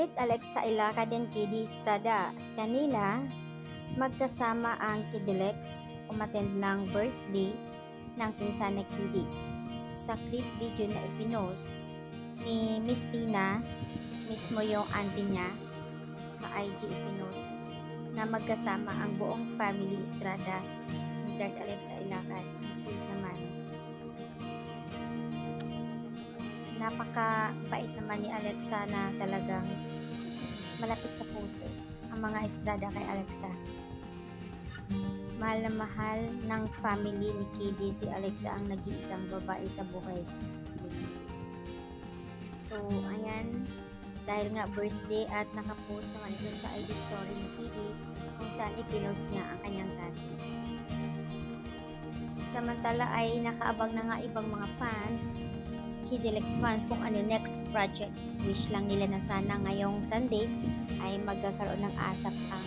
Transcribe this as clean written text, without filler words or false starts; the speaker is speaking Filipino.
Sweet Alexa Ilacad and Kiddy Estrada. Kanina, magkasama ang Kidilex umattend ng birthday ng pinsan na Kiddy. Sa clip video na ipinost ni Miss Tina, mismo yung auntie niya, sa IG ipinost na magkasama ang buong family Estrada ni Sweet Alexa Ilacad. Sweet naman. Napaka-bait naman ni Alexa na talagang malapit sa puso ang mga Estrada kay Alexa. Mahal na mahal ng family ni Kiddy si Alexa ang nag-iisang babae sa buhay. So, ayan, dahil nga birthday at nakapost naman ito sa IG story ni Kiddy kung saan ipinost niya ang kanyang casting. Samantala ay nakaabang na nga ibang mga fans, Kidilex fans, kung ano next project. Wish lang nila na sana ngayong Sunday ay magkakaroon ng ASAP ang